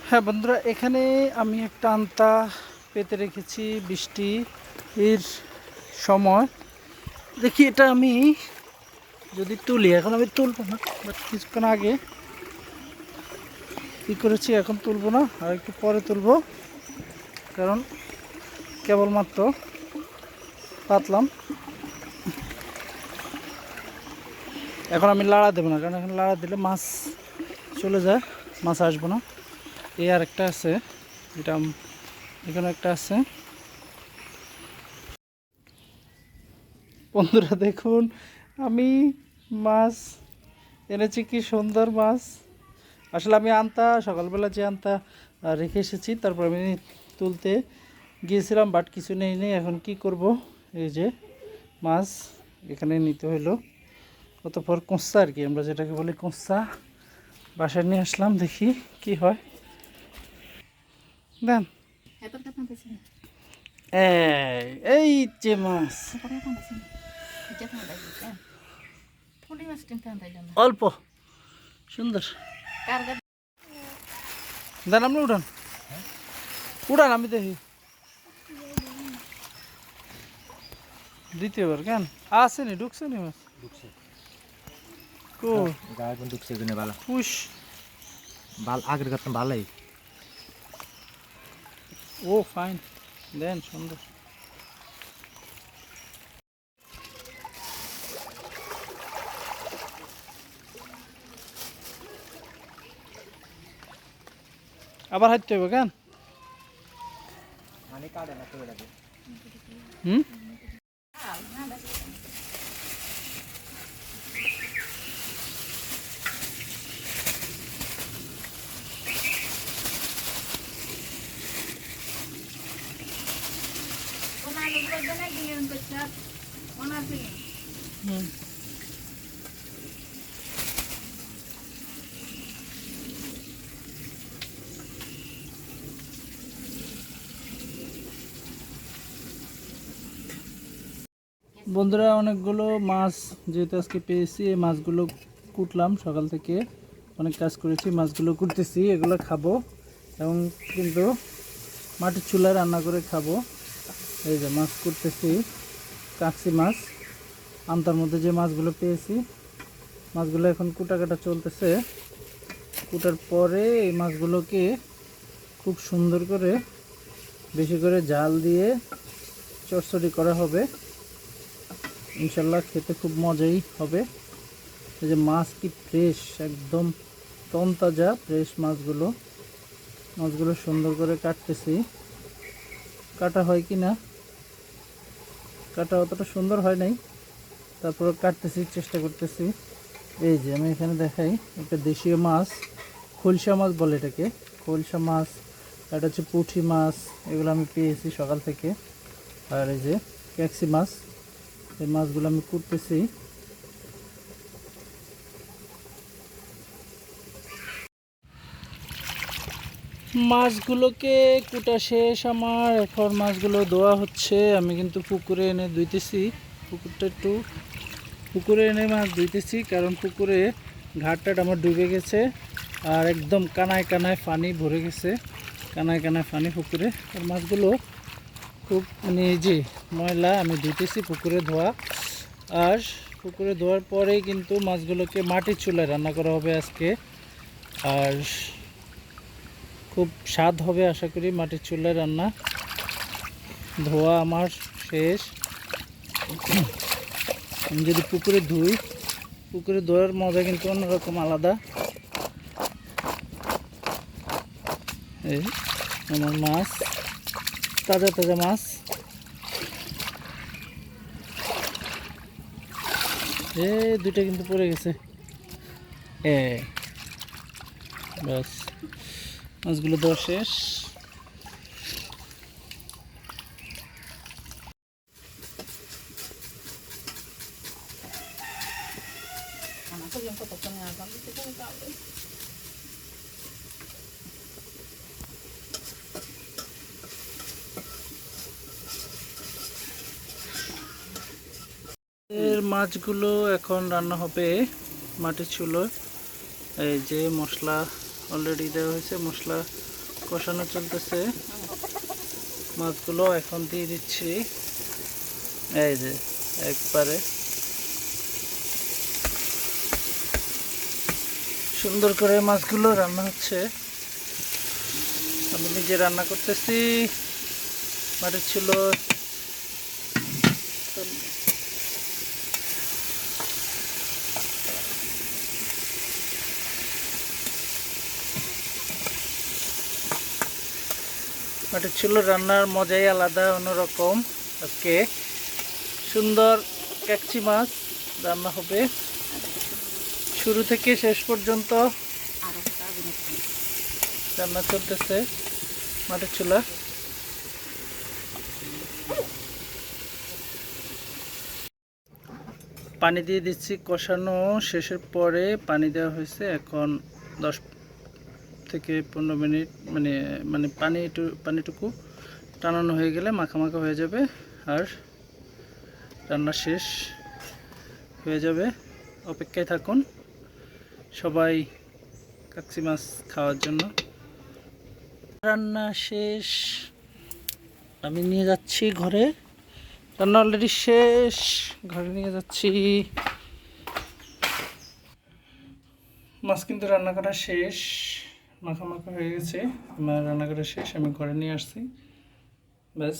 হ্যাঁ বন্ধুরা, এখানে আমি একটা আন্তা পেতে রেখেছি বৃষ্টি এর সময়। দেখি এটা আমি যদি তুলি, এখন আমি তুলবো না, বাট কিছুক্ষণ আগে কী করেছি, এখন তুলবো না, আর একটু পরে তুলবো, কারণ কেবলমাত্র পাতলাম। এখন আমি লাড়া দেবো না, কারণ এখন লাড়া দিলে মাছ চলে যায়, মাছ আসবো না। এই আর একটা আছে, এটা এখানে একটা আছে। বন্ধুরা দেখুন, আমি মাছ এনেছি, কি সুন্দর মাছ। আসলে আমি সকালবেলা যে রেখে এসেছি, তারপর আমি তুলতে গিয়েছিলাম, বাট কিছু নেই। এখন কি করব, এই যে মাছ এখানে নিতে হলো। অতঃপর কোঁচা আর কি, আমরা যেটাকে বলি কোঁচা, বাসায় নিয়ে আসলাম। দেখি কি হয়। দেন এই যে মাছ, অল্প সুন্দর। দেন আপনি উঠান, উঠান, আমি দেখি। দ্বিতীয়বার কেন আসেনি, ঢুকছেনি মাছ, ঢুকছে কো গায়ে কোন ঢুকছে কিনে ভালো পুষ আগের কথা ভালোই। ও ফাইন, দেন সুন্দর। আবার হাঁটতে হবে কেন? মানে কাটে না তো লাগে। হুম, হুম। বন্ধুরা, অনেকগুলো মাছ যেহেতু আজকে পেয়েছি, এই মাছগুলো কুটলাম। সকাল থেকে অনেক কাজ করেছি, মাছগুলো কুটতেছি, এগুলো খাবো এবং কিন্তু মাটির চুলায় রান্না করে খাবো। এই যে মাছ কুটতেছি, কাকসি মাছ, আন্তার মধ্যে যে মাছগুলো পেয়েছি, মাছগুলো এখন কুটাকাটা চলতেছে। কুটার পরে এই মাছগুলোকে খুব সুন্দর করে বেশি করে জাল দিয়ে চটচড়ি করা হবে। ইনশাল্লাহ খেতে খুব মজাই হবে। এই যে মাছ কি ফ্রেশ, একদম তরতাজা ফ্রেশ মাছগুলো। মাছগুলো সুন্দর করে কাটতেছি, কাটা হয় কি না, কাটা অতটা সুন্দর হয় নাই, তারপর কাটতেছি, চেষ্টা করতেছি। এই যে আমি এখানে দেখাই, একটা দেশীয় মাছ, খলসা মাছ বলে এটাকে, খলসা মাছ। এটা হচ্ছে পুঁটি মাছ, এগুলো আমি পেয়েছি সকাল থেকে। আর এই যে ক্যাকসি মাছ, এই মাছগুলো আমি কুটতেছি। মাছগুলোকে কুটা শেষ আমার, এখন মাছগুলো ধোয়া হচ্ছে। আমি কিন্তু পুকুরে এনে ধুইতেছি, পুকুরে এনে মাছ ধুইতেছি, কারণ পুকুরে ঘাটটাট আমার ডুবে গেছে, আর একদম কানায় কানায় পানি ভরে গেছে, কানায় কানায় পানি পুকুরে। আর মাছগুলো খুব যে ময়লা, আমি ধুইতেছি পুকুরে ধোয়া। আর পুকুরে ধোয়ার পরেই কিন্তু মাছগুলোকে মাটির চুলায় রান্না করা হবে আজকে। আর খুব স্বাদ হবে আশা করি মাটির চুলায় রান্না। ধোয়া আমার শেষ। আমি যদি পুকুরে ধুই, পুকুরে ধোয়ার মজা কিন্তু অন্যরকম, আলাদা। এই আমার মাছ, তাজা তাজা মাছ। দুইটা কিন্তু পড়ে গেছে। ব্যাস, মাছগুলো ধোয়া শেষ। এর মাছগুলো এখন রান্না হবে মাটির চুলোয়। এই যে মশলা অলরেডি দেওয়া হয়েছে, মশলা কষানো চলতেছে। মাছগুলো এখন দিয়ে দিচ্ছি, এই যে একবারে সুন্দর করে মাছগুলো রান্না হচ্ছে। আমি নিজে রান্না করতেছি। মাটির ছিল মাটির ছিল রান্নার মজাই আলাদা, অন্যরকম। আজকে সুন্দর কাচ্চি মাছ রান্না হবে শুরু থেকে শেষ পর্যন্ত। রান্না চলতেছে মাটির চুলা। পানি দিয়ে দিচ্ছি, কষানো শেষের পরে পানি দেওয়া হয়েছে। এখন 10 থেকে 15 মিনিট মানে মানে পানিটুকু টানানো হয়ে গেলে মাখা মাখা হয়ে যাবে আর রান্না শেষ হয়ে যাবে। অপেক্ষায় থাকুন সবাই কাচ্চি মাছ খাওয়ার জন্য। রান্না শেষ, আমি নিয়ে যাচ্ছি ঘরে। রান্না অলরেডি শেষ, ঘরে নিয়ে যাচ্ছি। মাছ কিন্তু রান্না করা শেষ, মাখা মাখা হয়ে গেছে। আমার রান্না করা শেষ, আমি ঘরে নিয়ে আসছি। ব্যাস।